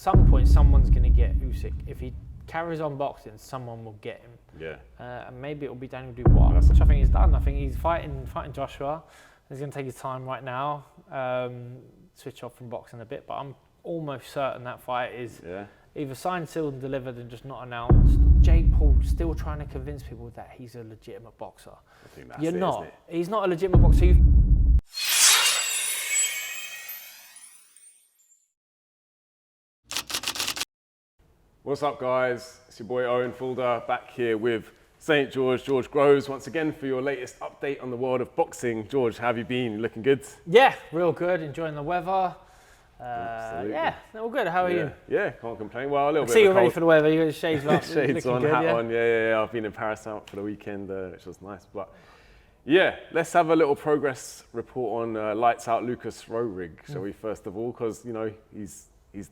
At some point, someone's going to get Usyk. If he carries on boxing, someone will get him. Yeah. And maybe it will be Daniel Dubois, which I think he's done. I think he's fighting Joshua. He's going to take his time right now, switch off from boxing a bit. But I'm almost certain that fight is either signed, sealed, and delivered, and just not announced. Jake Paul's still trying to convince people that he's a legitimate boxer. I think that's You're it, not. isn't it? He's not a legitimate boxer. What's up, guys? It's your boy Owen Fulda back here with St. George Groves once again for your latest update on the world of boxing. George, how have you been? You looking good? Yeah, real good. Enjoying the weather. Absolutely. Yeah, all good. How are you? Yeah, can't complain. Well, a little bit. See, of you're a ready cold. for the weather. You got your shades up. Shades on, good, hat yeah? on. Yeah. I've been in Paris out for the weekend, which was nice. But yeah, let's have a little progress report on Lights Out Lucas Roerhig, shall we? First of all, because you know he's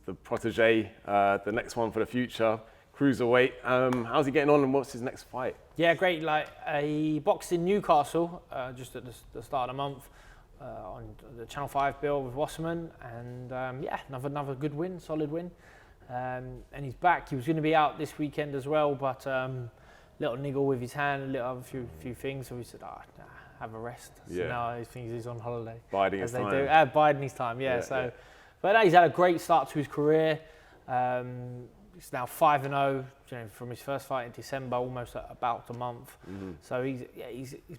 the protege, the next one for the future. Cruiserweight. How's he getting on, and what's his next fight? Yeah, great. Like he boxed in Newcastle just at the start of the month on the Channel 5 bill with Wasserman, and yeah, another good win, solid win. And he's back. He was going to be out this weekend as well, but little niggle with his hand, a little other few things. So we said, have a rest. So now he thinks he's on holiday. Biding his time. Biding his time. Yeah. But no, he's had a great start to his career. He's now 5-0, from his first fight in December, almost about a month. Mm-hmm. So he's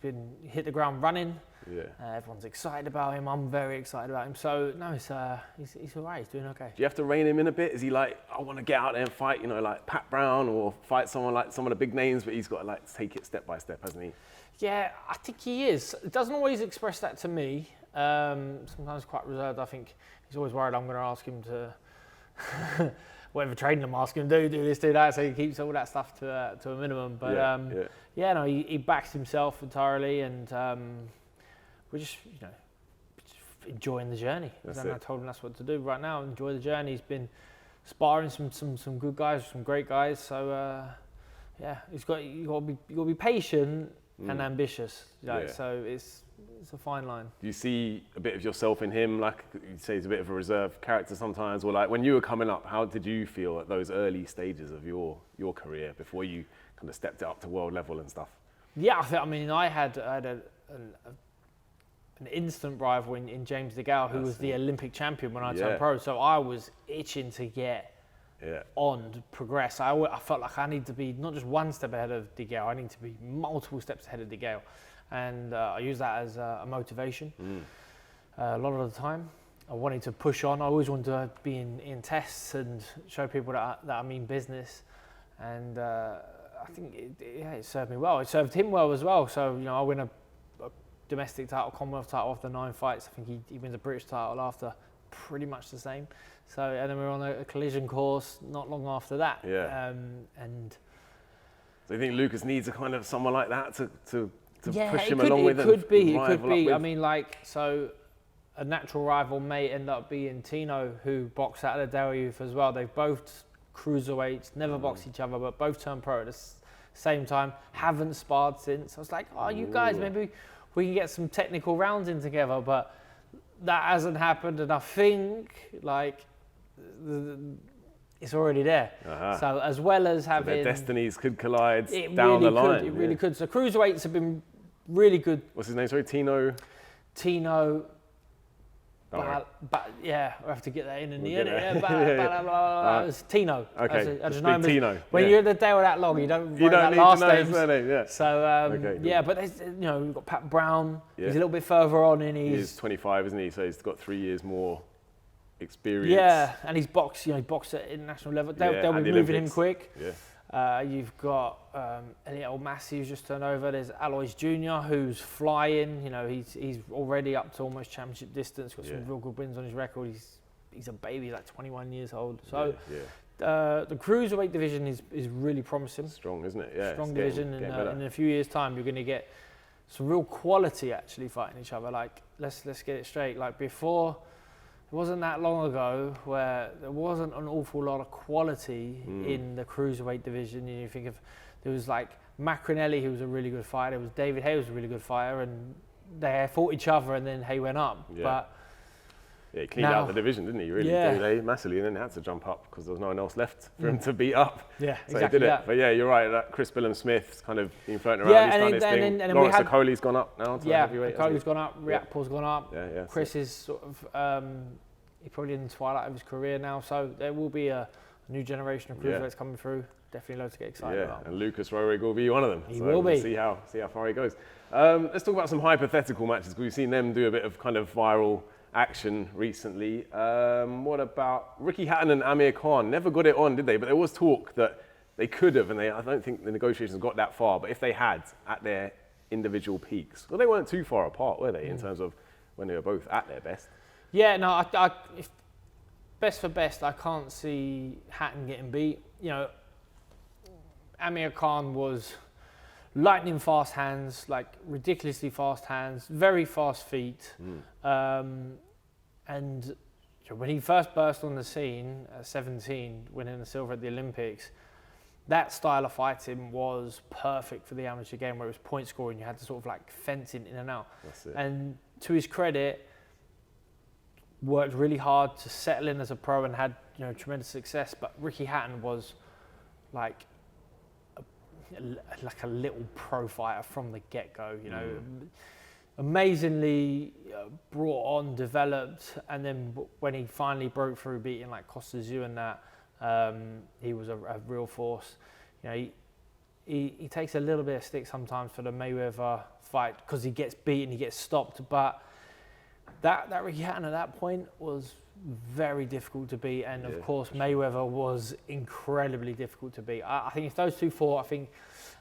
been hit the ground running. Yeah. Everyone's excited about him. I'm very excited about him. So no, he's all right. He's doing okay. Do you have to rein him in a bit? Is he like, I want to get out there and fight, like Pat Brown, or fight someone like some of the big names, but he's got to like take it step by step, hasn't he? Yeah, I think he is. It doesn't always express that to me. Sometimes quite reserved. I think he's always worried I'm going to ask him to. Whatever training I'm asking him, do this, do that, so he keeps all that stuff to a minimum. But he backs himself entirely, and we're just enjoying the journey. I told him that's what to do right now. Enjoy the journey. He's been sparring some good guys, some great guys. So you got to be patient and ambitious. So it's a fine line. Do you see a bit of yourself in him? Like you say, he's a bit of a reserved character sometimes. Or like when you were coming up, how did you feel at those early stages of your career before you kind of stepped it up to world level and stuff? Yeah, I had an instant rival in James DeGale, who was the Olympic champion when I turned pro. So I was itching to get on, to progress. I felt like I need to be not just one step ahead of DeGale, I need to be multiple steps ahead of DeGale. And I use that as a motivation a lot of the time. I wanted to push on. I always wanted to be in tests and show people that I mean business. And I think it served me well. It served him well as well. So, I win a domestic title, Commonwealth title after 9 fights. I think he wins a British title after pretty much the same. So, and then we were on a collision course not long after that. Yeah. So you think Lucas needs a kind of someone like that to push him along with? It could be. I mean, so a natural rival may end up being Tino, who boxed out of the Dale Youth as well. They've both cruiserweights, never boxed each other, but both turned pro at the same time. Haven't sparred since. I was like, you guys, maybe we can get some technical rounds in together, but that hasn't happened. And I think it's already there. So as well as having... their destinies could collide down the line. It really could. So cruiserweights have been really good. What's his name? Sorry, Tino. We have to get that in the end. It's Tino. Okay, I just know him Tino. When you're in the Dale that long, you don't need last to know his names. name. Yeah. So cool. But there's, we've got Pat Brown. He's a little bit further on in his. He's 25, isn't he? So he's got 3 years more experience. Yeah, and he's boxed. He boxed at international level. They'll be moving him quick. Yeah. You've got Elliot Massey, who's just turned over. There's Alois Jr, who's flying. He's already up to almost championship distance. Got some real good wins on his record. He's a baby, he's like 21 years old. So the cruiserweight division is really promising. Strong, isn't it? Yeah. Strong division, and in a few years' time, you're going to get some real quality actually fighting each other. Like let's get it straight. Like before. It wasn't that long ago where there wasn't an awful lot of quality in the cruiserweight division. You think there was like Macronelli, who was a really good fighter. There was David Haye, who was a really good fighter, and they fought each other, and then Haye went up. Yeah. But Yeah, he cleaned out the division, didn't he? Really, David Haye, massively, and then he had to jump up because there was no one else left for him to beat up. Yeah, so exactly he did it. But yeah, you're right. That Chris Billum-Smith's kind of been floating around. He's done his thing. And Lawrence Okoli's gone up now to heavyweight. Okoli's gone up. Riakpor's gone up. Yeah. Chris is sort of he's probably in the twilight of his career now. So there will be a new generation of cruiserweights coming through. Definitely loads to get excited about. And Lucas Roerhig will be one of them. He will be. See how far he goes. Let's talk about some hypothetical matches because we've seen them do a bit of kind of viral action recently. What about Ricky Hatton and Amir Khan? Never got it on, did they? But there was talk that they could have, and I don't think the negotiations got that far. But if they had at their individual peaks, well, they weren't too far apart, were they, in terms of when they were both at their best? Yeah, no, if best for best, I can't see Hatton getting beat. You know, Amir Khan was lightning fast hands, like ridiculously fast hands, very fast feet. And when he first burst on the scene at 17, winning the silver at the Olympics, that style of fighting was perfect for the amateur game where it was point scoring. You had to sort of like fence in and out. That's it. And to his credit, worked really hard to settle in as a pro and had tremendous success. But Ricky Hatton was like a little pro fighter from the get-go, amazingly brought on, developed, and then when he finally broke through beating like Costa Zoo and that, he was a real force. He takes a little bit of stick sometimes for the Mayweather fight because he gets beaten, he gets stopped, but that Ricky Hatton at that point was very difficult to beat, and of course Mayweather was incredibly difficult to beat. I think if those two fought, I think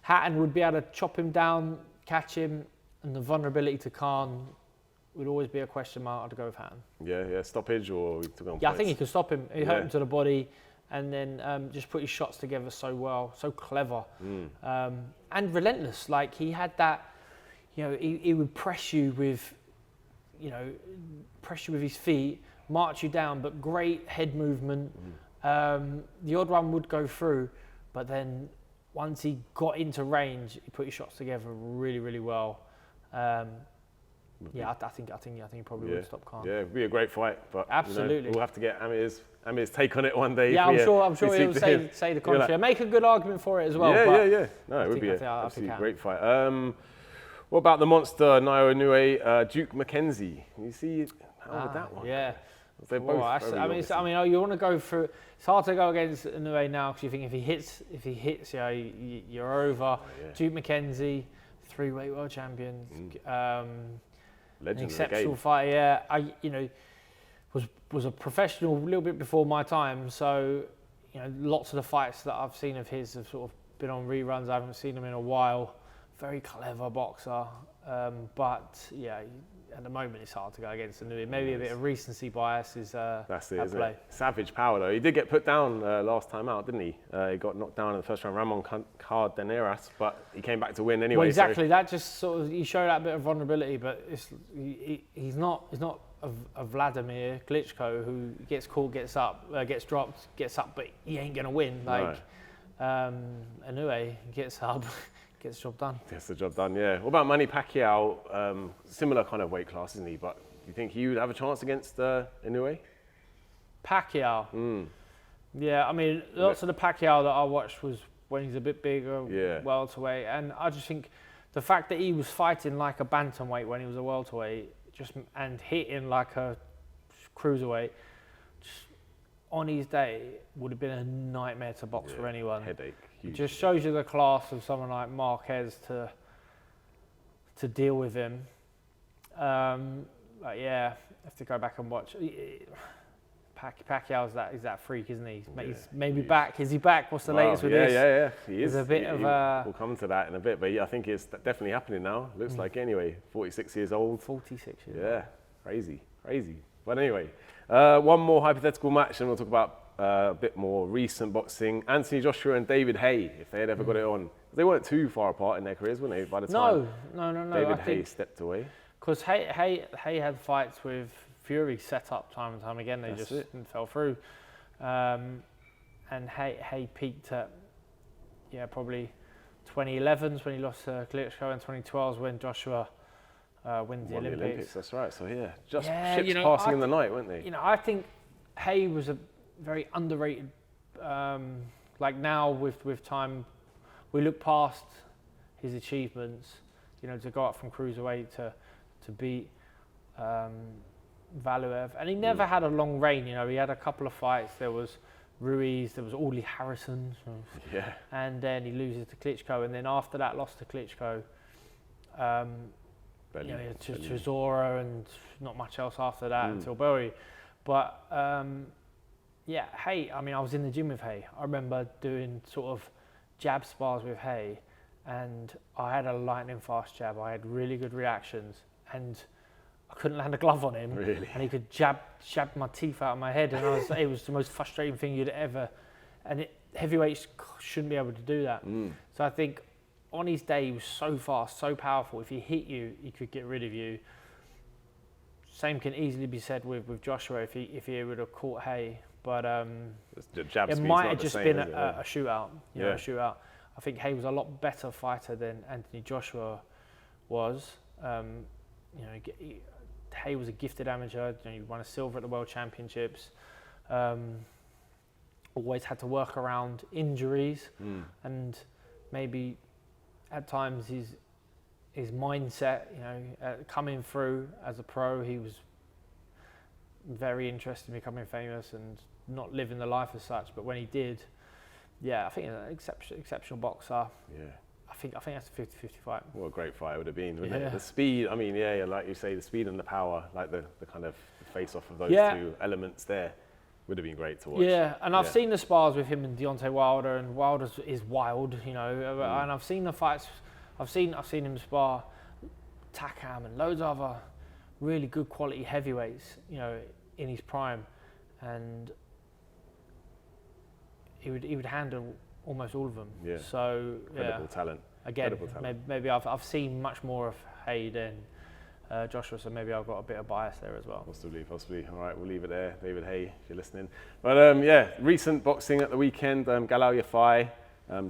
Hatton would be able to chop him down, catch him, and the vulnerability to Khan would always be a question mark. I'd go with Hatton. Yeah, stoppage or he took on I think he could stop him. He hurt him to the body, and then just put his shots together so well, so clever, and relentless. Like he had that, he would press you with his feet, march you down, but great head movement. The odd one would go through, but then once he got into range, he put his shots together really, really well. I think he probably would stop Khan. Yeah, it'd be a great fight, but absolutely, we'll have to get Amir's take on it one day. Yeah, I'm sure he'll say the contrary. Make a good argument for it as well. Yeah. No, it would be a absolutely great fight. What about the monster Naoya Inoue, Duke McKenzie? You see how with that one? Yeah. They're both you want to go through. It's hard to go against Inoue now because you think if he hits, you're over. Duke McKenzie, 3-weight world champion, legend, an exceptional fighter. Was a professional a little bit before my time, so lots of the fights that I've seen of his have sort of been on reruns. I haven't seen him in a while. Very clever boxer, but at the moment it's hard to go against Inoue. Maybe a bit of recency bias is that's it, at isn't play. It? Savage power though. He did get put down last time out, didn't he? He got knocked down in the first round, Ramon Cardeneras, but he came back to win anyway. Well, exactly. So. That just sort of he showed that bit of vulnerability, but he's not a Vladimir Klitschko who gets caught, gets up, gets dropped, gets up, but he ain't gonna win. Like Inoue gets up. Gets the job done. Gets the job done, yeah. What about Manny Pacquiao? Similar kind of weight class, isn't he? But do you think he would have a chance against Inoue? Pacquiao? Yeah, I mean, lots of the Pacquiao that I watched was when he's a bit bigger, welterweight. And I just think the fact that he was fighting like a bantamweight when he was a welterweight and hitting like a cruiserweight, on his day would have been a nightmare to box for anyone. Headache. It just shows you the class of someone like Marquez to deal with him. But yeah, have to go back and watch. Pacquiao's that freak, isn't he? He's maybe back. Is he back? What's the latest with this? Yeah. He is. There's a bit of we'll come to that in a bit, but I think it's definitely happening now. Looks like anyway. 46 years old. 46 years. Yeah, crazy. But anyway, one more hypothetical match, and we'll talk about a bit more recent boxing. Anthony Joshua and David Haye, if they had ever got it on. They weren't too far apart in their careers, weren't they, by the time No. David Haye stepped away? Because Haye had fights with Fury set up time and time again. They just fell through. And Haye peaked at, probably 2011 when he lost to Klitschko, and 2012 when Joshua wins the Won Olympics. the Olympics. That's right. So just Yeah, ships passing in the night, weren't they? I think Haye was a very underrated. Like now, with time, we look past his achievements. To go up from cruiserweight to beat Valuev, and he never had a long reign. He had a couple of fights. There was Ruiz, there was Audley Harrison, and then he loses to Klitschko, and then after that, lost to Klitschko. Chisora, and not much else after that until Bowie. But Haye. I mean, I was in the gym with Haye. I remember doing sort of jab spars with Haye, and I had a lightning fast jab. I had really good reactions, and I couldn't land a glove on him. Really? And he could jab my teeth out of my head, and it was the most frustrating thing you'd ever. And heavyweights shouldn't be able to do that. So I think on his day he was so fast, so powerful. If he hit you, he could get rid of you. Same can easily be said with Joshua if he would have caught Haye, but it might have just been a shootout. A shootout. I think Haye was a lot better fighter than Anthony Joshua was. Haye was a gifted amateur. He won a silver at the World Championships. Always had to work around injuries, and maybe at times his mindset. Coming through as a pro, he was very interested in becoming famous and not living the life as such. But when he did, I think an exceptional boxer. Yeah. I think that's a 50-50 fight. What a great fight it would have been, wouldn't it? The speed, I mean, like you say, the speed and the power, like the kind of face-off of those two elements there would have been great to watch. Yeah, and I've seen the spars with him and Deontay Wilder, and Wilder is wild, and I've seen the fights. I've seen him spar Takam and loads of other really good quality heavyweights, in his prime, and he would handle almost all of them. Yeah. So incredible talent. Again, incredible talent. Maybe I've seen much more of Haye than Joshua, so maybe I've got a bit of bias there as well. Possibly. All right, we'll leave it there. David Haye, if you're listening. But recent boxing at the weekend. Galao Yafai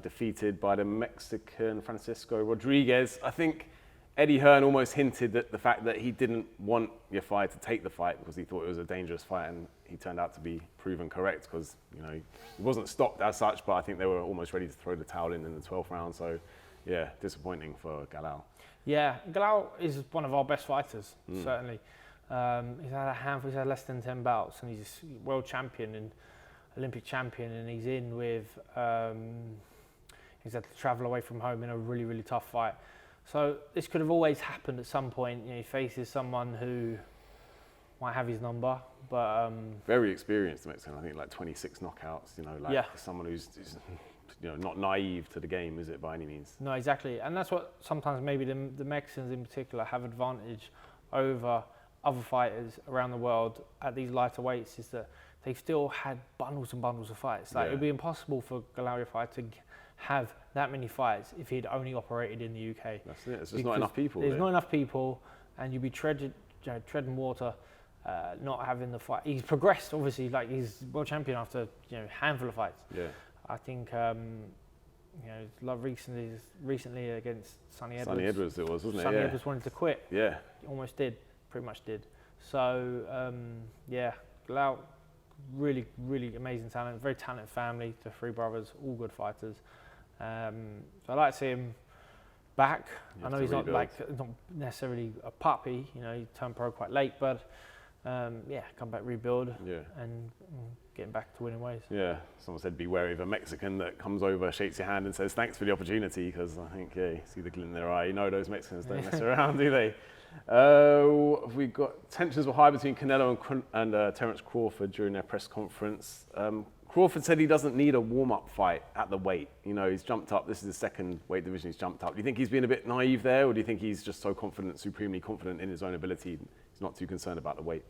defeated by the Mexican Francisco Rodriguez. I think Eddie Hearn almost hinted at the fact that he didn't want Yafai to take the fight because he thought it was a dangerous fight, and he turned out to be proven correct because he wasn't stopped as such, but I think they were almost ready to throw the towel in the 12th round. So disappointing for Galao. Yeah, Galao is one of our best fighters, certainly. He's had less than 10 bouts, and he's world champion and Olympic champion, and he's in with he's had to travel away from home in a really, really tough fight. So this could have always happened at some point. He faces someone who might have his number, but very experienced Mexican. I think like 26 knockouts. Someone who's not naive to the game, is it by any means? No, exactly, and that's what sometimes maybe the Mexicans in particular have advantage over other fighters around the world at these lighter weights, is that they've still had bundles and bundles of fights. It would be impossible for Galao Yafai to have that many fights if he'd only operated in the UK. That's it. There's just not enough people. There's not enough people, and you'd be treading water, not having the fight. He's progressed, obviously, like he's world champion after a handful of fights. Yeah. I think like recently against Sonny Edwards. Sonny Edwards, it was, wasn't it? Sonny Edwards wanted to quit. Yeah. He almost did. Pretty much did. So Galao, really, really amazing talent. Very talented family. The three brothers, all good fighters. So I'd like to see him back. I know he's not necessarily a puppy. He turned pro quite late, but come back, rebuild, and getting back to winning ways. Yeah, someone said be wary of a Mexican that comes over, shakes your hand, and says thanks for the opportunity, because I think you see the glint in their eye. Those Mexicans don't mess around, do they? We've got tensions were high between Canelo and Terence Crawford during their press conference. Crawford said he doesn't need a warm-up fight at the weight. He's jumped up. This is the second weight division he's jumped up. Do you think he's been a bit naive there, or do you think he's just so confident, supremely confident in his own ability, he's not too concerned about the weight?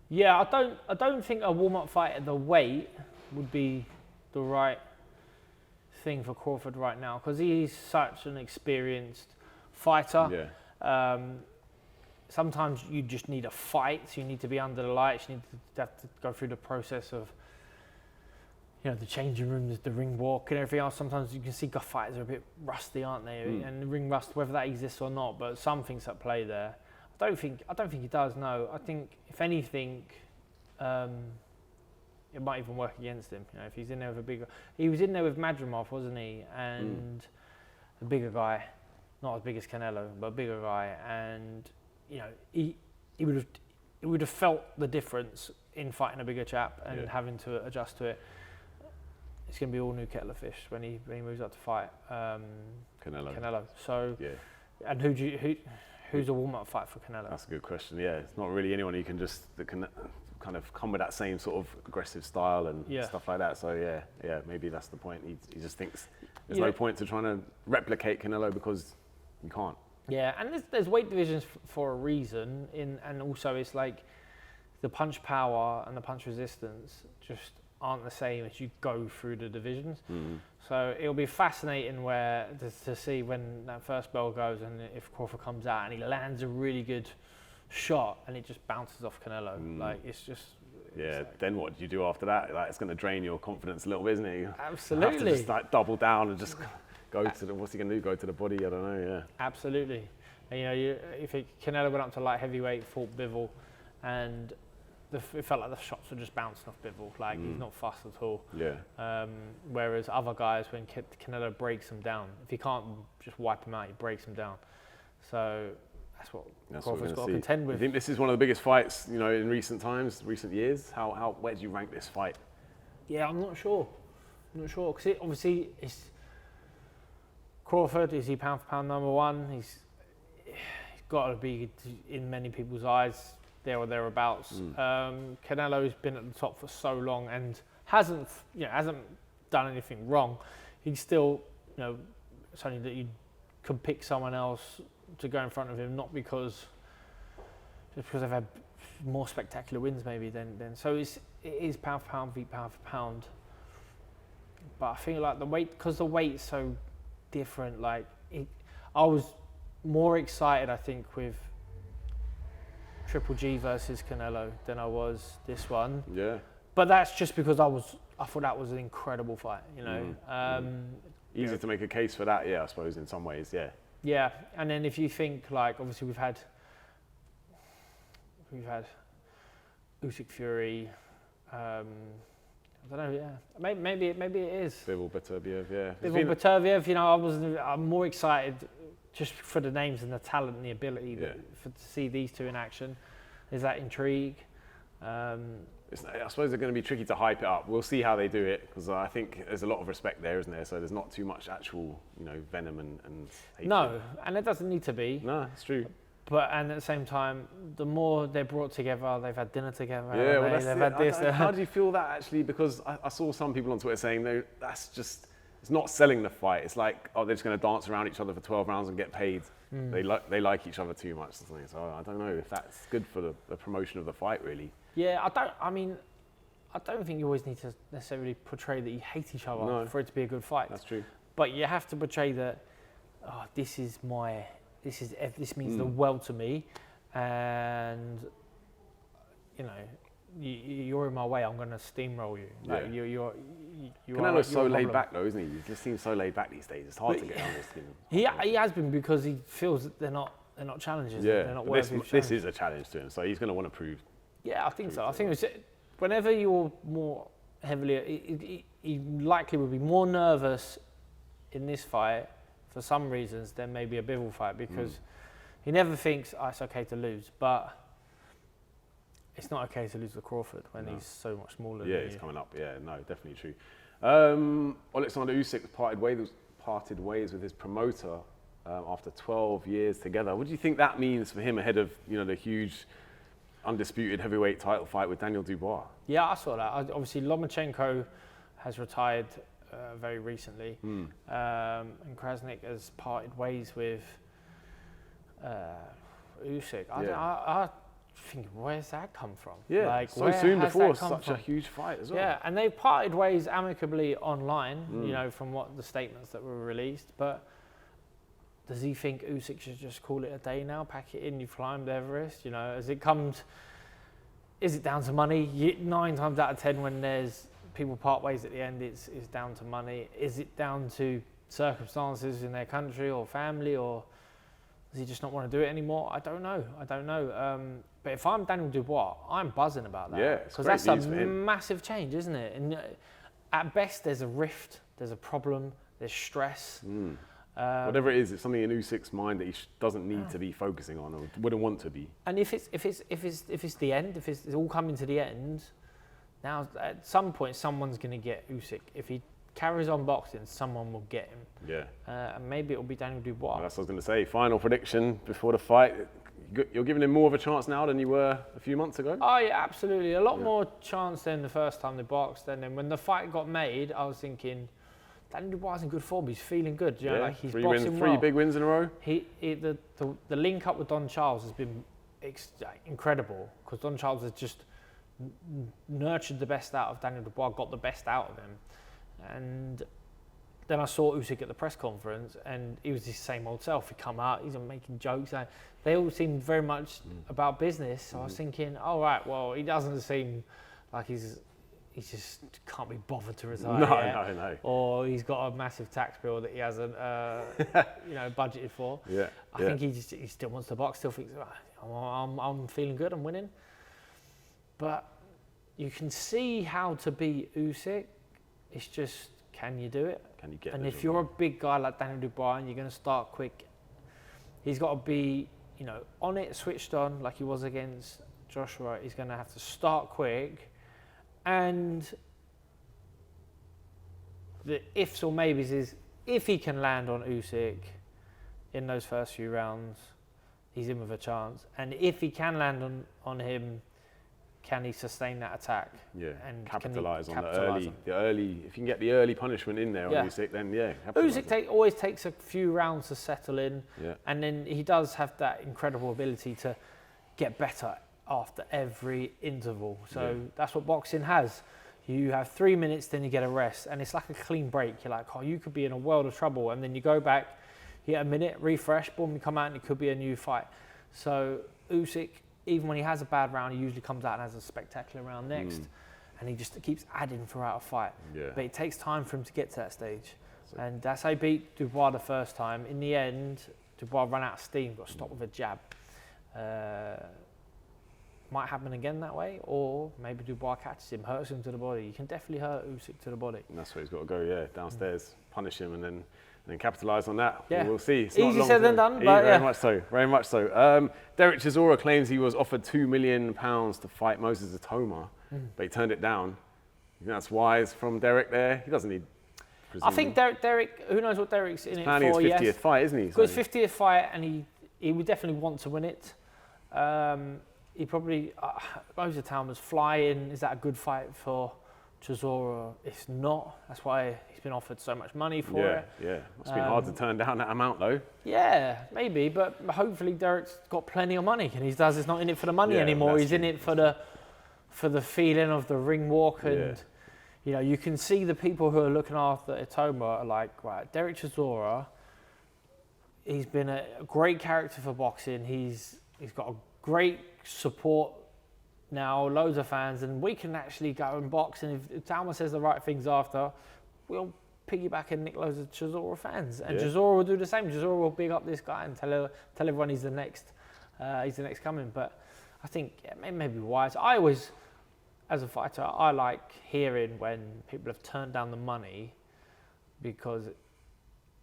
Yeah, I don't think a warm-up fight at the weight would be the right thing for Crawford right now, because he's such an experienced fighter. Yeah. Sometimes you just need a fight, so you need to be under the lights. You need to have to go through the process of, the changing rooms, the ring walk and everything else. Sometimes you can see fighters are a bit rusty, aren't they? And the ring rust, whether that exists or not, but something's at play there. I don't think he does. No, I think if anything, it might even work against him. If he's in there with a bigger, he was in there with Madrimov, wasn't he? And a bigger guy, not as big as Canelo, but a bigger guy, and he would have felt the difference in fighting a bigger chap and having to adjust to it. It's going to be all new kettle of fish when he moves up to fight Canelo. So, and who's a warm-up fight for Canelo? That's a good question. Yeah, it's not really anyone who can that can kind of come with that same sort of aggressive style and stuff like that. So maybe that's the point. He just thinks there's no point to trying to replicate Canelo because you can't. Yeah, and there's weight divisions for a reason. And also it's like the punch power and the punch resistance just aren't the same as you go through the divisions. So it'll be fascinating to see when that first bell goes and if Crawford comes out and he lands a really good shot and it just bounces off Canelo. It's just... then what do you do after that? It's going to drain your confidence a little bit, isn't it? Absolutely. You have to just double down and just go to what's he going to do? Go to the body? I don't know, Absolutely. And, if Canelo went up to light heavyweight, fought Bivol, and it felt like the shots were just bouncing off Bivol. He's not fast at all. Whereas other guys, when Canelo breaks them down, if he can't just wipe them out, he breaks them down. So that's what Crawford's got to contend with. I think this is one of the biggest fights, in recent recent years. Where do you rank this fight? Yeah, I'm not sure. Because obviously it's Crawford. Is he pound for pound number one? He's got to be in many people's eyes there or thereabouts. Canelo's been at the top for so long and hasn't done anything wrong. He's still, it's only that you can pick someone else to go in front of him, not because they've had more spectacular wins maybe than so it is pound for pound, beat pound for pound. But I think because the weight's so different, I was more excited I think with Triple G versus Canelo than I was this one. Yeah. But that's just because I thought that was an incredible fight, Easy to make a case for that, I suppose, in some ways, Yeah, and then if you think obviously we've had Usyk Fury, I don't know, maybe it is. Bivol Beterbiev, Bivol Beterbiev, I'm more excited just for the names and the talent and the ability to see these two in action. There's that intrigue. I suppose they're going to be tricky to hype it up. We'll see how they do it because I think there's a lot of respect there, isn't there? So there's not too much actual, venom and hatred. No, and it doesn't need to be. No, it's true. And at the same time, the more they're brought together, they've had dinner together. Yeah, well, they've had this. How do you feel that actually? Because I saw some people on Twitter saying, no, that's just, it's not selling the fight. It's like, they're just going to dance around each other for 12 rounds and get paid. They like each other too much or something. So I don't know if that's good for the promotion of the fight, really. Yeah, I don't think you always need to necessarily portray that you hate each other for it to be a good fight. That's true. But you have to portray that, this means the world to me, and you're in my way. I'm going to steamroll you. Canelo's so laid back though, isn't he? He just seems so laid back these days. It's hard to get on his skin. He has been because he feels that they're not challenges. Yeah, they're not this is a challenge to him, so he's going to want to prove. Yeah, I think so. I think whenever you're more heavily, he likely would be more nervous in this fight for some reasons than maybe a Bivol fight because he never thinks it's okay to lose, but it's not okay to lose to Crawford when he's so much smaller than you. Yeah, he's coming up. Yeah, no, definitely true. Oleksandr Usyk parted ways with his promoter after 12 years together. What do you think that means for him ahead of the huge undisputed heavyweight title fight with Daniel Dubois? Yeah, I saw that. Obviously, Lomachenko has retired very recently, and Krasnik has parted ways with Usyk. I think, where's that come from? Yeah, so soon before such a huge fight as well. Yeah, and they parted ways amicably online, from what the statements that were released. But does he think Usyk should just call it a day now, pack it in, you've climbed Everest? Is it down to money? 9 times out of 10 when there's people part ways at the end, it's down to money. Is it down to circumstances in their country or family, or does he just not want to do it anymore? I don't know. But if I'm Daniel Dubois, I'm buzzing about that. Yeah, because that's a massive change, isn't it? And at best, there's a rift, there's a problem, there's stress. Whatever it is, it's something in Usyk's mind that he doesn't need to be focusing on, or wouldn't want to be. And if it's the end, if it's all coming to the end, now at some point someone's going to get Usyk. If he carries on boxing, someone will get him. Yeah. And maybe it'll be Daniel Dubois. Well, that's what I was going to say. Final prediction before the fight. You're giving him more of a chance now than you were a few months ago? Oh, yeah, absolutely. A lot more chance than the first time they boxed. And then when the fight got made, I was thinking, Daniel Dubois is in good form. He's feeling good. You know, like he's boxing well. 3 big wins in a row? The link up with Don Charles has been incredible, because Don Charles has just nurtured the best out of Daniel Dubois, got the best out of him. And then I saw Usyk at the press conference, and he was his same old self. He'd come out, he's making jokes. They all seemed very much about business. So I was thinking, all right, well, he doesn't seem like he just can't be bothered to retire yet. No. Or he's got a massive tax bill that he hasn't, budgeted for. Yeah. I think he still wants to box. Still thinks, I'm feeling good. I'm winning. But you can see how to beat Usyk. It's just, can you do it? Can you get? And if you're a big guy like Daniel Dubois and you're going to start quick, he's got to be, on it, switched on, like he was against Joshua. He's going to have to start quick. And the ifs or maybes is, if he can land on Usyk in those first few rounds, he's in with a chance. And if he can land on him, can he sustain that attack? Yeah, and capitalise on the early. If you can get the early punishment in there on Usyk, then Usyk always takes a few rounds to settle in, yeah. And then he does have that incredible ability to get better after every interval. So that's what boxing has. You have 3 minutes, then you get a rest, and it's like a clean break. You're like, you could be in a world of trouble, and then you go back, you get a minute, refresh, boom, you come out, and it could be a new fight. So Usyk, even when he has a bad round, he usually comes out and has a spectacular round next. And he just keeps adding throughout a fight. Yeah. But it takes time for him to get to that stage. And that's how he beat Dubois the first time. In the end, Dubois ran out of steam, got stopped with a jab. Might happen again that way, or maybe Dubois catches him, hurts him to the body. You can definitely hurt Usyk to the body. And that's where he's got to go, downstairs, punish him, and then capitalise on that. Yeah. We'll see. It's easy said than done, but very much so. Derek Chisora claims he was offered £2 million to fight Moses Itauma, but he turned it down. You think that's wise from Derek there? He doesn't need. I think Derek. Who knows what Derek's in it for? Planning his 50th fight, isn't he? He's got his 50th fight, and he would definitely want to win it. He probably Moses Itauma's flying. Is that a good fight for Chisora? It's not. That's why he's been offered so much money for it. Yeah. It's been hard to turn down that amount though. Yeah, maybe, but hopefully Derek's got plenty of money, and he's not in it for the money anymore. He's in it for the feeling of the ring walk, and you can see the people who are looking after Itauma are like, right, Derek Chisora. He's been a great character for boxing. He's got a great support now, loads of fans, and we can actually go and box. And if Itauma says the right things after, we'll piggyback and nick loads of Chisora fans. And Chisora will do the same. Chisora will big up this guy and tell everyone he's the next coming. But I think it may be wise. I always, as a fighter, I like hearing when people have turned down the money because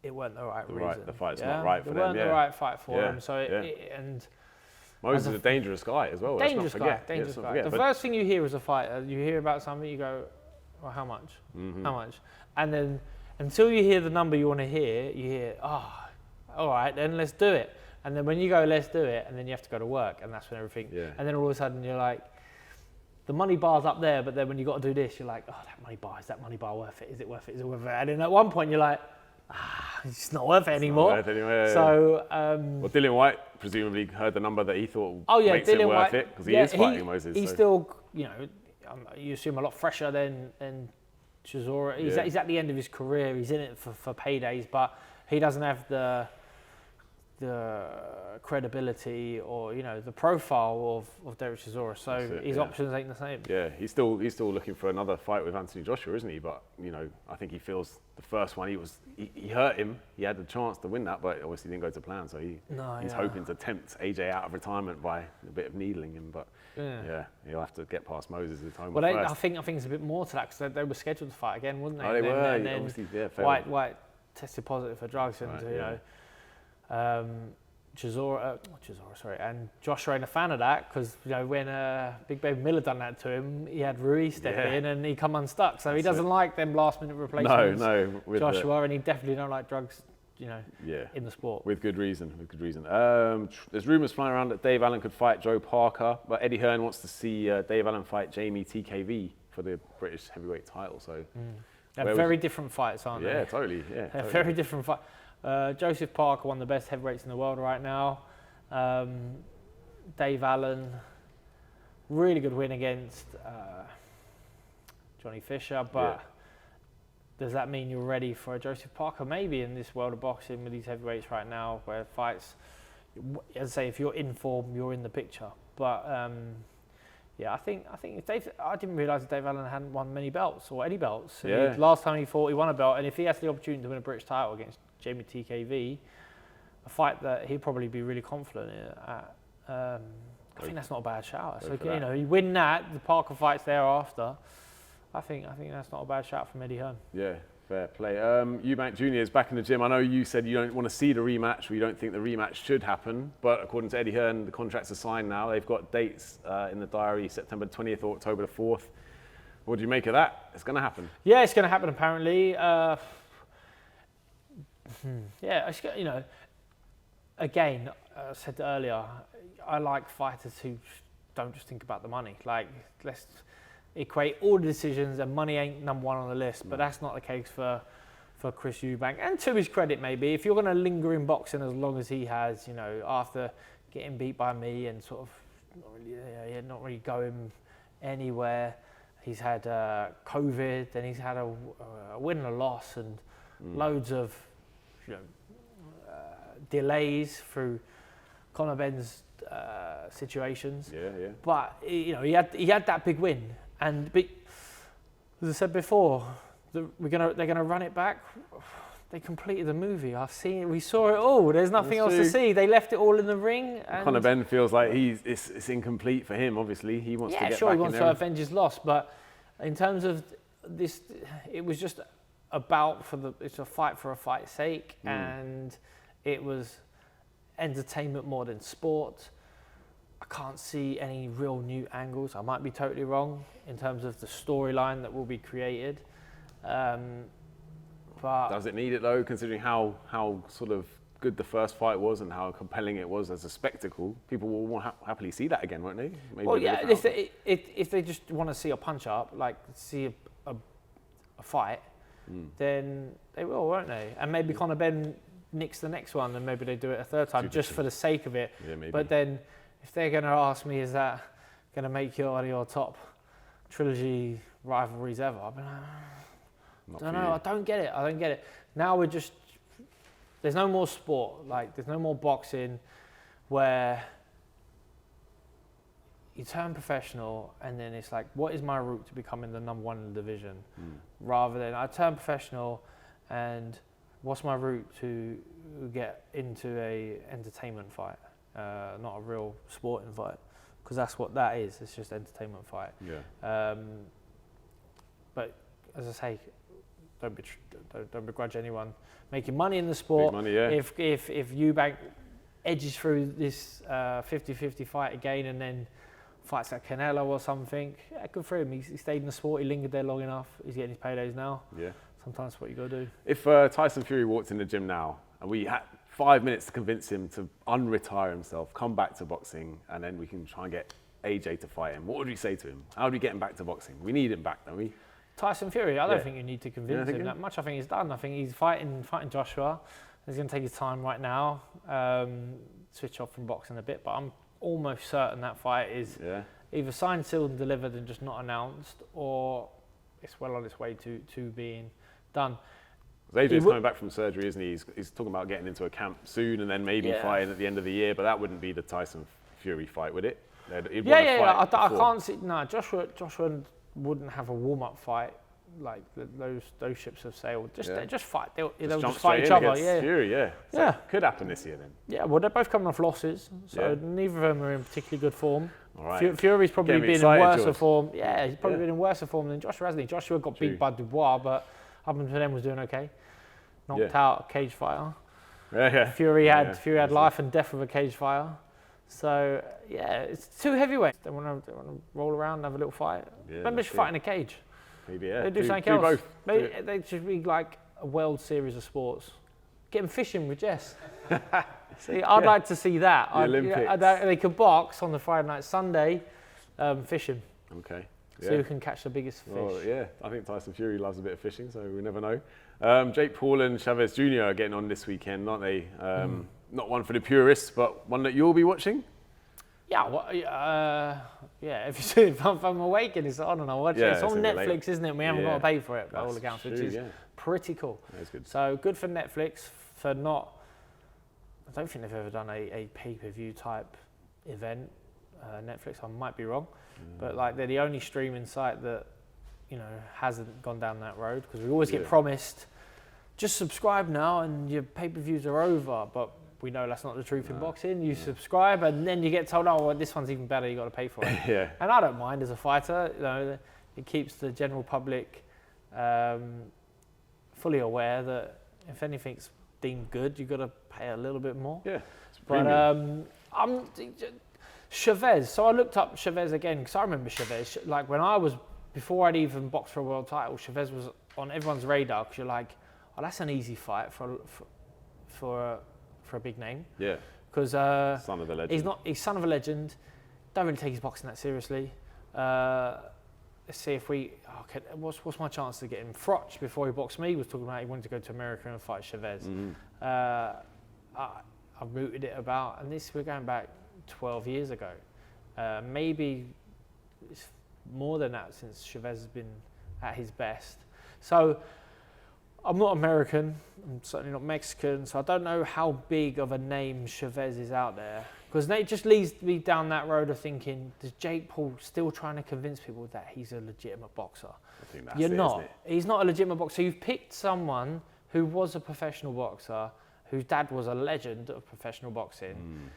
it weren't the right reason. The fight's not right for them. It weren't the right fight for them. So and Moses is a dangerous guy as well. Dangerous guy. The first thing you hear as a fighter, you hear about something, you go, well, how much? How much? And then until you hear the number you want to hear, you hear, all right, then let's do it. And then when you go, let's do it, and then you have to go to work, and that's when everything. Yeah. And then all of a sudden you're like, the money bar's up there, but then when you got to do this, you're like, is that money bar worth it? Is it worth it? Is it worth it? And then at one point you're like, it's not worth it anymore. Not worth it anyway, so, well, Dillian Whyte presumably heard the number that he thought makes it worth it, because he is fighting Moses. He's still, you assume a lot fresher than Chisora. He's at the end of his career. He's in it for paydays, but he doesn't have the the credibility or the profile of Derek Chisora. So his options ain't the same. Yeah, he's still looking for another fight with Anthony Joshua, isn't he? But I think he feels the first one he hurt him. He had the chance to win that, but obviously didn't go to plan. So he's hoping to tempt AJ out of retirement by a bit of needling him. But he'll have to get past Moses Itauma first. I think it's a bit more to that because they were scheduled to fight again, wasn't they? Oh, they were. And then obviously, White tested positive for drugs, and and Joshua ain't a fan of that because when Big Baby Miller done that to him, he had Ruiz step in and he come unstuck. So he doesn't like them last minute replacements. No, with Joshua, and he definitely don't like drugs. In the sport. With good reason. There's rumours flying around that Dave Allen could fight Joe Parker, but Eddie Hearn wants to see Dave Allen fight Jamie TKV for the British heavyweight title. So they're very different fights, aren't they? Yeah, totally. They're very different fights. Joseph Parker, one of the best heavyweights in the world right now. Dave Allen, really good win against Johnny Fisher, but does that mean you're ready for a Joseph Parker? Maybe in this world of boxing with these heavyweights right now, where fights, as I say, if you're in form, you're in the picture. But I think if Dave, I didn't realise that Dave Allen hadn't won many belts or any belts. Last time he fought, he won a belt, and if he has the opportunity to win a British title against Jamie TKV, a fight that he'd probably be really confident in at. I think that's not a bad shout. So you win that, the Parker fights thereafter. I think that's not a bad shout from Eddie Hearn. Yeah, fair play. Eubank Jr. is back in the gym. I know you said you don't want to see the rematch, or you don't think the rematch should happen, but according to Eddie Hearn, the contracts are signed now. They've got dates in the diary, September 20th or October the 4th. What do you make of that? It's going to happen. Yeah, it's going to happen apparently. Again, I said earlier, I like fighters who don't just think about the money. Like, let's equate all the decisions, and money ain't number one on the list, but that's not the case for Chris Eubank. And to his credit, maybe, if you're going to linger in boxing as long as he has, after getting beat by me and sort of not really going anywhere, he's had COVID, then he's had a win and a loss, and loads of delays through Conor Benn's situations. But he had that big win. And as I said before, they're gonna run it back. They completed the movie. We saw it all. There's nothing else to see. They left it all in the ring. And Conor Benn feels like it's incomplete for him. Obviously, he wants to get back in there. He wants to avenge his loss. But in terms of this, it was just it's a fight for a fight's sake, and it was entertainment more than sport. I can't see any real new angles. I might be totally wrong in terms of the storyline that will be created. But does it need it though, considering how sort of good the first fight was and how compelling it was as a spectacle? People will happily see that again, won't they? Maybe if they just want to see a punch up, like see a fight, then they will, won't they? And maybe Conor Benn nicks the next one, and maybe they do it a third time just for the sake of it. Yeah, maybe. But then, if they're going to ask me, is that going to make one of your top trilogy rivalries ever? I'll be like, I don't get it. Now there's no more sport. Like, there's no more boxing where you turn professional and then it's like, what is my route to becoming the number one in the division? Rather than I turn professional and what's my route to get into a entertainment fight, not a real sporting fight, because that's what that is. It's just entertainment fight. But as I say, don't begrudge anyone making money in the sport. Big money, yeah. If Eubank edges through this 50-50 fight again and then fights like Canelo or something, yeah, good for him. He stayed in the sport. He lingered there long enough. He's getting his paydays now. Yeah. Sometimes that's what you got to do. If Tyson Fury walked in the gym now and we had 5 minutes to convince him to unretire himself, come back to boxing, and then we can try and get AJ to fight him, what would we say to him? How do we get him back to boxing? We need him back, don't we? Tyson Fury, I don't think you need to convince him that much. I think he's done. I think he's fighting Joshua. He's going to take his time right now, switch off from boxing a bit, but I'm almost certain that fight is either signed, sealed and delivered and just not announced, or it's well on its way to being done. Adrian's coming back from surgery, isn't he? He's talking about getting into a camp soon and then maybe fighting at the end of the year, but that wouldn't be the Tyson Fury fight, would it? I can't see. No, Joshua wouldn't have a warm-up fight like those ships have sailed. Just fight. They'll just fight each other. Fury, so could happen this year then. Yeah, well, they're both coming off losses, so neither of them are in particularly good form. All right. Fury's probably been in worse form. Yeah, he's probably been in worse form than Joshua, hasn't he? Joshua got beat by Dubois, but up until then was doing okay. Knocked out a cage fighter. Fury had life and death of a cage fighter. So it's two heavyweights. They want to roll around and have a little fight. Maybe they should fight in a cage. Maybe They do something else. Both. Maybe they should be like a world series of sports. Get them fishing with Jess. See, I'd like to see that. Olympics. They could box on the Friday night, Sunday, fishing. Okay. So who can catch the biggest fish? Well, I think Tyson Fury loves a bit of fishing, so we never know. Jake Paul and Chavez Jr. are getting on this weekend, aren't they? Not one for the purists, but one that you'll be watching. Yeah, if I'm awake and it's on and I watch it. It's on Netflix, isn't it? We haven't got to pay for it, by all accounts, which is pretty cool. That's good. So good for Netflix for not. I don't think they've ever done a pay-per-view type event. Netflix, I might be wrong, but like they're the only streaming site that hasn't gone down that road, because we always get promised, just subscribe now and your pay-per-views are over, but we know that's not the truth in boxing. You subscribe and then you get told, oh, well, this one's even better, you got to pay for it. And I don't mind as a fighter. It keeps the general public fully aware that if anything's deemed good, you've got to pay a little bit more. But Chavez. So I looked up Chavez again because I remember Chavez. Like before I'd even boxed for a world title, Chavez was on everyone's radar because you're like, oh, that's an easy fight for a big name. Yeah. Because son of a legend. He's son of a legend. Don't really take his boxing that seriously. Let's see if what's my chance to get him? Froch, before he boxed me, was talking about he wanted to go to America and fight Chavez. I mooted it about, and we're going back 12 years ago. Maybe it's more than that since Chavez has been at his best. So I'm not American, I'm certainly not Mexican, so I don't know how big of a name Chavez is out there. Because it just leads me down that road of thinking, does Jake Paul still trying to convince people that he's a legitimate boxer? I think that's You're not. Isn't it? He's not a legitimate boxer. You've picked someone who was a professional boxer, whose dad was a legend of professional boxing.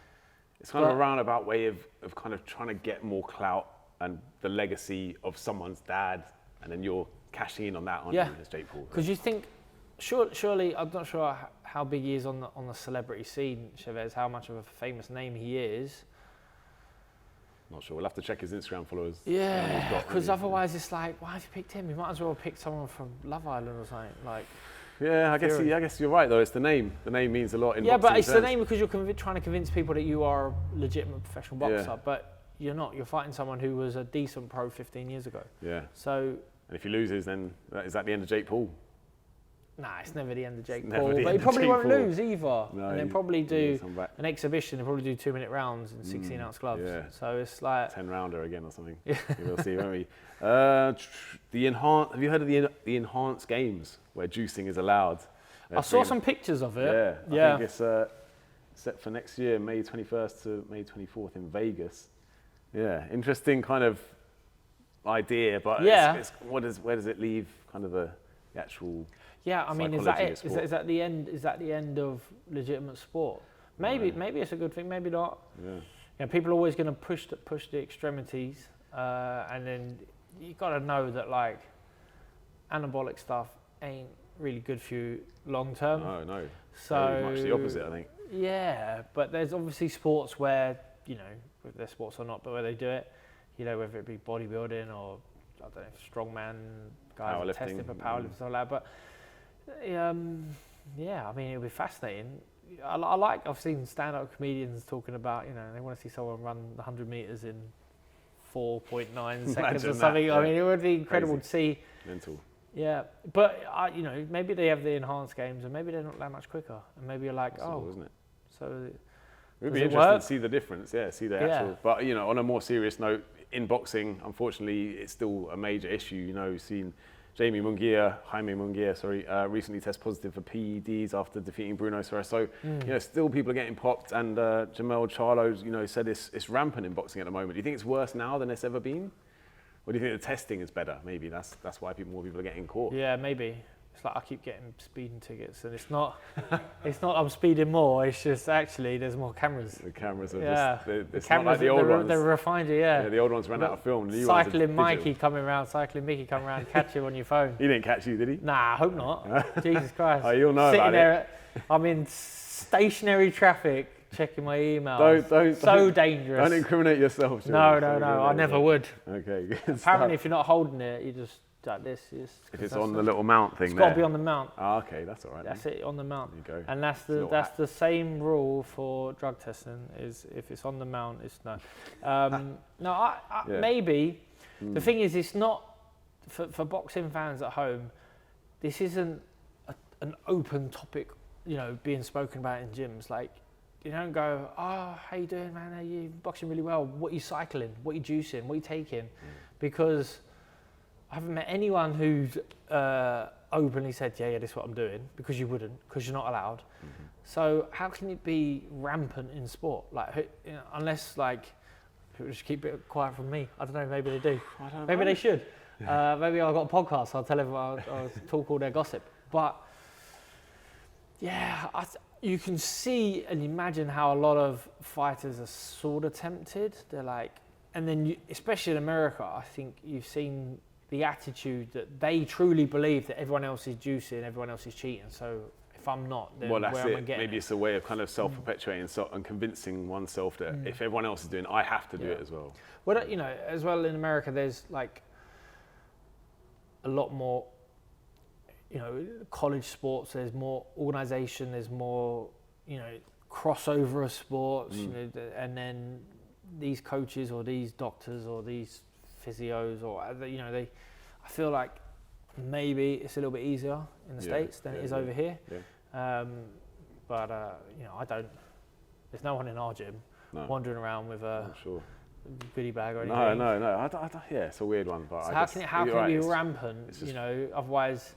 It's kind of a roundabout way of kind of trying to get more clout and the legacy of someone's dad, and then you're cashing in on that, aren't you, as Jake Paul? Because you think, surely, I'm not sure how big he is on the celebrity scene, Chavez, how much of a famous name he is. Not sure. We'll have to check his Instagram followers. Yeah, because otherwise it's like, why have you picked him? You might as well have picked someone from Love Island or something. Like. Yeah, I guess you're right though. It's the name. The name means a lot in boxing. Yeah, but it's the name because you're trying to convince people that you are a legitimate professional boxer, but you're not. You're fighting someone who was a decent pro 15 years ago. Yeah. So. And if he loses, then is that the end of Jake Paul? Nah, it's never the end of Jake Paul. But he probably won't lose either. No, and they'll probably do an exhibition. They'll probably do 2-minute rounds in 16-ounce gloves. Yeah. So it's like 10-rounder again or something. Yeah. We'll see, won't we? Have you heard of the enhanced games where juicing is allowed? I saw some pictures of it. Yeah. I think it's set for next year, May 21st to May 24th in Vegas. Yeah, interesting kind of idea, but where does it leave kind of the actual? Yeah, I mean, is that it? Is that the end? Is that the end of legitimate sport? Maybe it's a good thing. Maybe not. Yeah. People are always going to push the extremities, and then you got to know that like anabolic stuff ain't really good for you long term. No. So very much the opposite, I think. Yeah, but there's obviously sports where whether they're sports or not, but where they do it, whether it be bodybuilding or I don't know, strongman guys are tested for powerlifting and stuff like that. But I mean, it'll be fascinating. I've seen stand-up comedians talking about, they want to see someone run 100 meters in 4.9 seconds or something. I mean, it would be incredible to see. Mental. Yeah, but maybe they have the enhanced games, and maybe they're not that much quicker, and maybe you're like, isn't it? So it would be interesting to see the difference. Yeah, see the actual. But on a more serious note, in boxing, unfortunately, it's still a major issue. We've seen Jaime Munguia, recently tested positive for PEDs after defeating Bruno Soares. So, still people are getting popped. And Jamel Charlo, said it's rampant in boxing at the moment. Do you think it's worse now than it's ever been? Or do you think the testing is better? Maybe that's why more people are getting caught. Yeah, maybe. It's like I keep getting speeding tickets, and it's not I'm speeding more. It's just actually there's more cameras. The cameras are it's not like the old ones. They're refined, Yeah, the old ones ran out of film. Cycling Mickey coming around, catch you on your phone. He didn't catch you, did he? Nah, I hope not. Jesus Christ. Oh, you'll know Sitting about there, I'm in stationary traffic, checking my emails. Don't dangerous. Don't incriminate yourself. No, I never would. Okay, good. Apparently, if you're not holding it, you just like this. If it's on the little mount thing, it's got to be on the mount. Ah, okay, that's all right. That's it, on the mount. There you go. And that's the same rule for drug testing. Is if it's on the mount, it's no. Maybe. The thing is, it's not for boxing fans at home. This isn't an open topic, being spoken about in gyms. Like, you don't go, oh, how you doing, man? Are you boxing really well? What are you cycling? What are you juicing? What are you taking? Because I haven't met anyone who's openly said, yeah, this is what I'm doing, because you wouldn't, because you're not allowed. Mm-hmm. So how can it be rampant in sport? Like, unless people just keep it quiet from me. I don't know, maybe they do. Maybe they should. Maybe I've got a podcast, I'll tell everyone, I'll talk all their gossip. But yeah, you can see and imagine how a lot of fighters are sort of tempted. They're like, and then especially in America, I think you've seen the attitude that they truly believe that everyone else is juicing, everyone else is cheating. So if I'm not, then that's where am I it. getting Maybe it's a way of kind of self-perpetuating and convincing oneself that if everyone else is doing it, I have to do it as well. Well, as well in America, there's like a lot more, college sports. There's more organisation. There's more, crossover of sports. And then these coaches or these doctors or these physios or I feel like maybe it's a little bit easier in the States than it is over here. But I don't. There's no one in our gym wandering around with a goodie bag or anything. No. It's a weird one. But so how can it be rampant? Otherwise.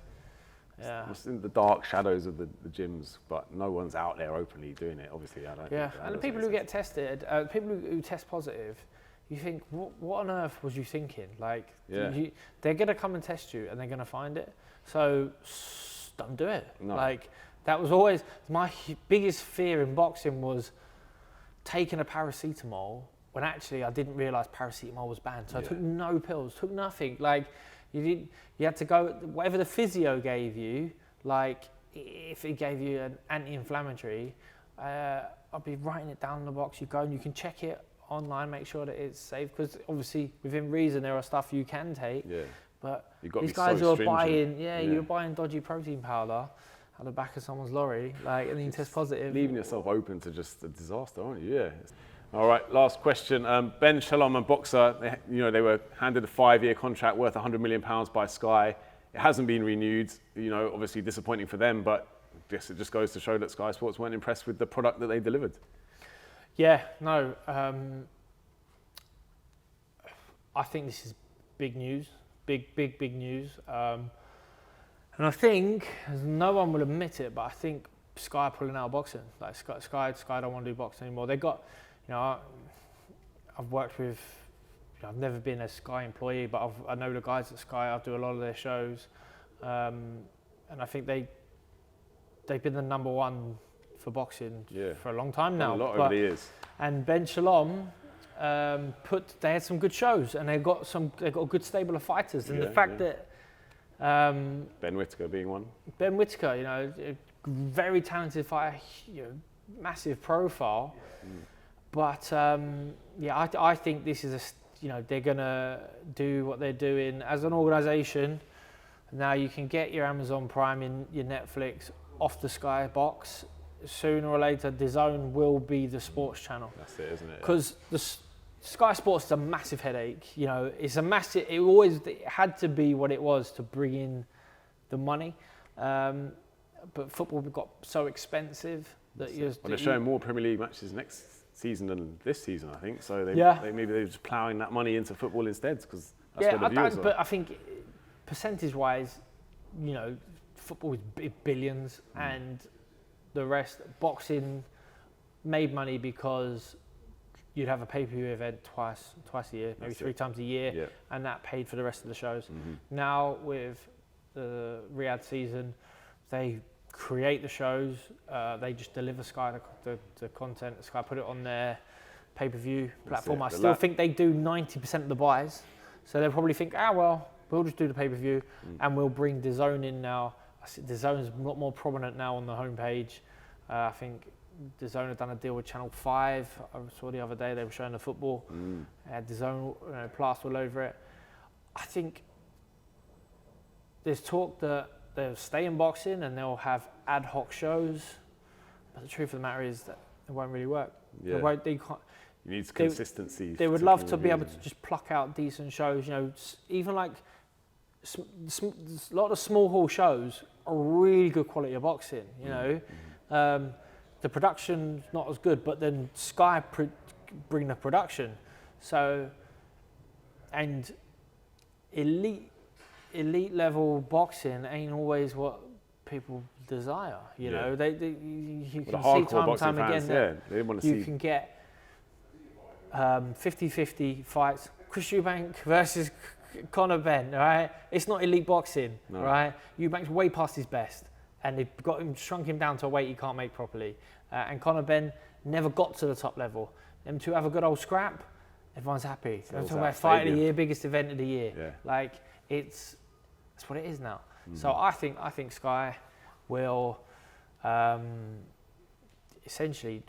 Yeah. It's in the dark shadows of the gyms, but no one's out there openly doing it. Obviously, I don't. Yeah, and the people who get tested, people who test positive. You think, what on earth was you thinking? Like, they're going to come and test you and they're going to find it. So don't do it. No. Like, that was always my biggest fear in boxing was taking a paracetamol when actually I didn't realise paracetamol was banned. So I took no pills, took nothing. Like, you had to go, whatever the physio gave you, like, if it gave you an anti-inflammatory, I'd be writing it down in the box. You go and you can check it online, make sure that it's safe, because obviously within reason there are stuff you can take. But these guys who are buying, you're buying dodgy protein powder out the back of someone's lorry, like, and then you test positive. Leaving yourself open to just a disaster, aren't you? Yeah. All right, last question. Ben Shalom, a boxer, they were handed a 5-year contract worth £100 million by Sky. It hasn't been renewed. Obviously disappointing for them, but I guess it just goes to show that Sky Sports weren't impressed with the product that they delivered. Yeah, no. I think this is big news, big news. And I think, as no one will admit it, but I think Sky are pulling out of boxing. Like Sky don't want to do boxing anymore. They got, I've worked with, I've never been a Sky employee, but I know the guys at Sky. I do a lot of their shows, and I think they've been the number one for boxing for a long time now. A lot over the years. And Ben Shalom, they had some good shows, and they got a good stable of fighters. And the fact that Ben Whittaker being one. Ben Whittaker, a very talented fighter, massive profile. But I think this is they're gonna do what they're doing as an organisation. Now you can get your Amazon Prime and your Netflix off the Sky box. Sooner or later, DAZN will be the sports channel. That's it, isn't it? Because the Sky Sports is a massive headache. It's a massive. It had to be what it was to bring in the money. But football got so expensive that they're showing more Premier League matches next season than this season, I think. So maybe they're just ploughing that money into football instead, because that's where the viewers are. But I think percentage-wise, football is billions, and the rest, boxing made money because you'd have a pay-per-view event twice a year, maybe 3 times a year, and that paid for the rest of the shows. Now with the Riyadh season, they create the shows, they just deliver Sky the content. Sky put it on their pay-per-view platform. I still think they do 90% of the buys, so they'll probably think, we'll just do the pay-per-view, and we'll bring DAZN in now. I see DAZN's a lot more prominent now on the homepage. I think DAZN had done a deal with Channel 5. I saw the other day they were showing the football. They had DAZN plastered all over it. I think there's talk that they'll stay in boxing and they'll have ad hoc shows, but the truth of the matter is that it won't really work. Yeah. They can't. You need consistency. They would love to be able to just pluck out decent shows. Even like a lot of small hall shows are really good quality of boxing. The production's not as good, but then Sky bring the production. So, and elite level boxing ain't always what people desire. You can see time and time again that they want to you can get 50-50 fights. Chris Eubank versus Conor Benn, right? It's not elite boxing, right? Eubank's way past his best, and they've shrunk him down to a weight he can't make properly. And Conor Benn never got to the top level. Them two have a good old scrap, everyone's happy. They're talking about fight of the year, biggest event of the year. Yeah. That's what it is now. So I think Sky will essentially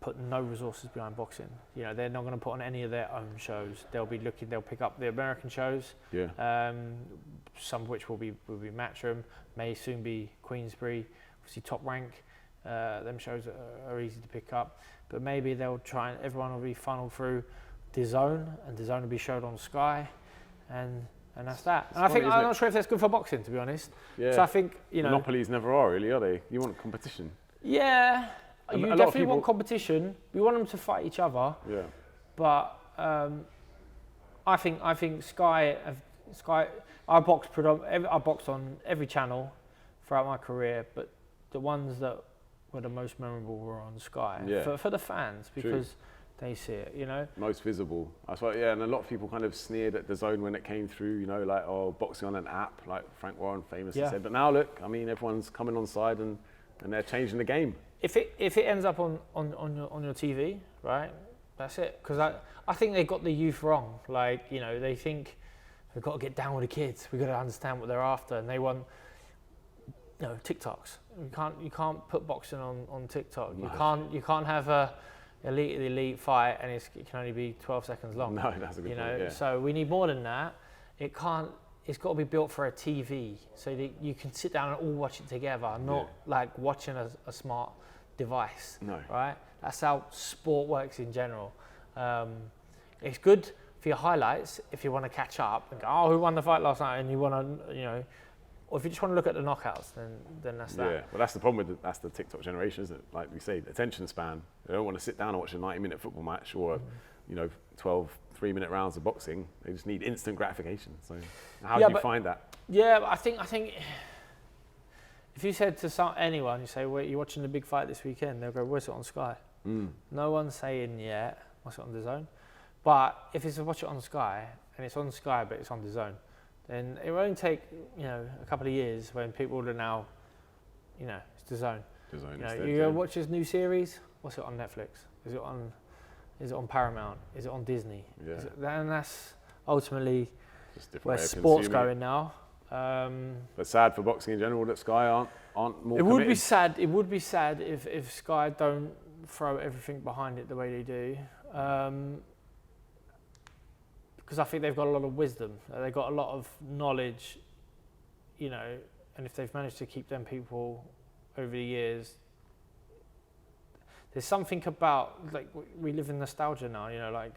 put no resources behind boxing. They're not going to put on any of their own shows. They'll pick up the American shows. Yeah. Some of which will be Matchroom, may soon be Queensberry, obviously Top Rank. Them shows are easy to pick up, but maybe they'll try and everyone will be funneled through DAZN, and DAZN will be showed on Sky, and that's that. And I'm not sure if that's good for boxing, to be honest. Yeah. So I think monopolies never are really, are they? You want competition. Yeah. You definitely want competition. We want them to fight each other. Yeah. But I think Sky. I boxed on every channel throughout my career, but the ones that were the most memorable were on Sky for the fans because they see it. Most visible. That's why. Yeah, and a lot of people kind of sneered at DAZN when it came through. Boxing on an app, like Frank Warren famously said. But now look, everyone's coming on side and they're changing the game. If it ends up on your TV, right? That's it. Because I think they got the youth wrong. They think we've got to get down with the kids. We've got to understand what they're after, and they want TikToks. You can't put boxing on TikTok. No. You can't have a elite fight and it can only be 12 seconds long. No, that's a good point. Yeah. So we need more than that. It's got to be built for a TV so that you can sit down and all watch it together, not like watching a smart device. No. Right? That's how sport works in general. It's good for your highlights if you want to catch up and go, who won the fight last night? And you want to, or if you just want to look at the knockouts, then that's that. Yeah, well, that's the problem with that's the TikTok generation, isn't it? Like we say, the attention span. They don't want to sit down and watch a 90-minute football match or 12 3-minute rounds of boxing. They just need instant gratification. So how do you find that? Yeah, I think if you said to anyone, you say, "Wait, you're watching the big fight this weekend?" They'll go, "What's it on Sky?" No one's saying yet. What's it on DAZN? But if it's watch it on Sky and it's on Sky but it's on DAZN, then it won't take a couple of years when people are now, it's DAZN. You go watch this new series. What's it on Netflix? Is it on Paramount? Is it on Disney? Yeah. And that's ultimately where sport's going now. But sad for boxing in general that Sky aren't more. It would be sad. It would be sad if Sky don't throw everything behind it the way they do. Because I think they've got a lot of wisdom. They've got a lot of knowledge, and if they've managed to keep them people over the years, there's something about, we live in nostalgia now,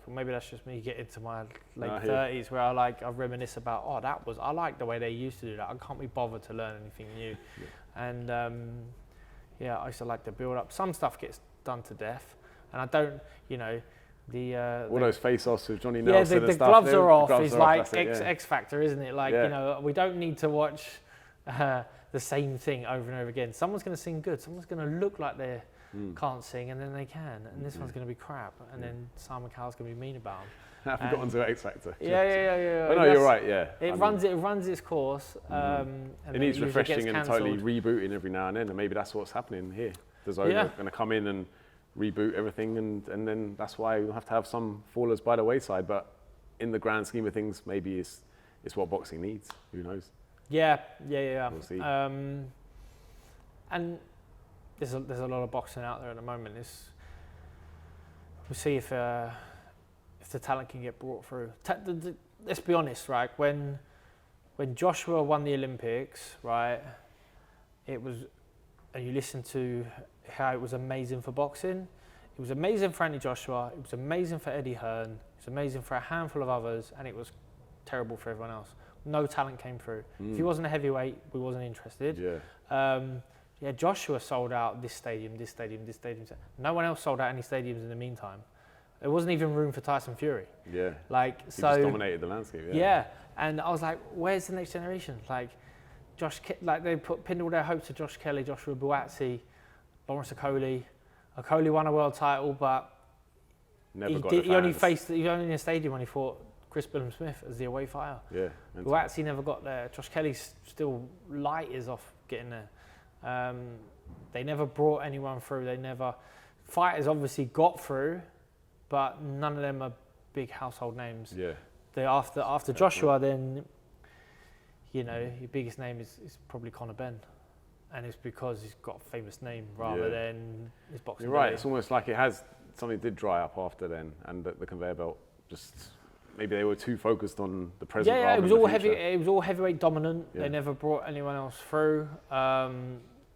maybe that's just me getting to my late 30s where I reminisce about, I like the way they used to do that. I can't be bothered to learn anything new. Yeah. And I used to like the build up. Some stuff gets done to death, and I don't, All those face-offs with Johnny Yeah, Nelson the and stuff. gloves are off. Gloves It's are off, like that's it, X Factor, isn't it? Like, you know, we don't need to watch the same thing over and over again. Someone's going to sing good. Someone's going to look like they can't sing, and then they can. And this one's going to be crap. And then Simon Cowell's going to be mean about them. I've got onto X Factor. Yeah. But no, you're right, yeah. It runs its course. And it needs refreshing and totally rebooting every now and then, and maybe that's what's happening here. The zone are going to come in and reboot everything, and then that's why you'll have to have some fallers by the wayside. But in the grand scheme of things, maybe it's what boxing needs. Who knows? Yeah. We'll see. And there's a lot of boxing out there at the moment. We'll see if the talent can get brought through. Let's be honest, right? When Joshua won the Olympics, right, it was, and you listen to how it was amazing for boxing. It was amazing for Anthony Joshua. It was amazing for Eddie Hearn. It was amazing for a handful of others, and it was terrible for everyone else. No talent came through. If he wasn't a heavyweight, we wasn't interested. Joshua sold out this stadium. No one else sold out any stadiums in the meantime. There wasn't even room for Tyson Fury. Yeah. Like, he just dominated the landscape. Yeah. And I was like, where's the next generation? Like, they pinned all their hopes to Josh Kelly, Joshua Buatsi, Boris Okoli. Okoli won a world title, but he only in a stadium when he fought Chris Billum-Smith as the away fighter. Yeah. Buatsi never got there. Josh Kelly's still light years off getting there. They never brought anyone through. Fighters obviously got through, but none of them are big household names. Yeah. After Joshua, then, you know, your biggest name is probably Conor Benn. And it's because he's got a famous name rather than his boxing. You're right. It's almost like something did dry up after then, and the conveyor belt just, maybe they were too focused on the present. Yeah, it was all heavy. It was all heavyweight dominant. Yeah. They never brought anyone else through.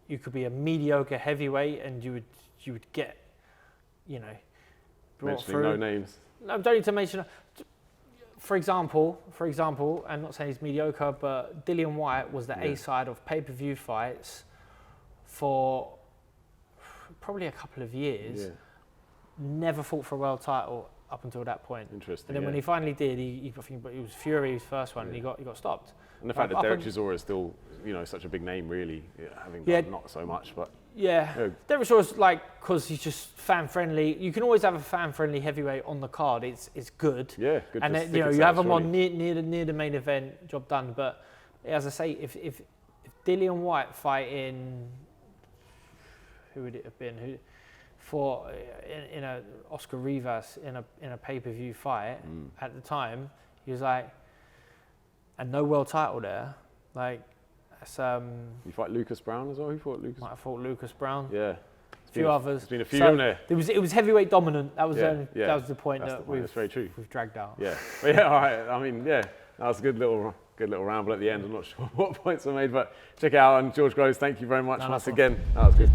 You could be a mediocre heavyweight, and you would get, you know, brought through. No names. No, don't need to mention. For example, I'm not saying he's mediocre, but Dillian Whyte was the A-side of pay-per-view fights for probably a couple of years. Yeah. Never fought for a world title up until that point. Interesting. And then when he finally did, I think it was Fury's first one, and he got stopped. And the fact that Derek Chisora is still, you know, such a big name, really, having done not so much, but. Yeah, Derek Chisora's because he's just fan-friendly. You can always have a fan-friendly heavyweight on the card. It's good. Yeah, good. And then, you have them on near the main event, job done. But as I say, if Dillian Whyte fighting, who would it have been? In a Oscar Rivas in a pay-per-view fight at the time, he was like, and no world title there, like. You fight Lucas Brown as well? Who fought Lucas? Might have fought Lucas Brown. Yeah. A few others. There's been a few in there. It was heavyweight dominant. That was the point that we've dragged out. Yeah. But all right. I mean, that was a good little ramble at the end. I'm not sure what points were made, but check it out. And George Groves, thank you very much once again. That was good.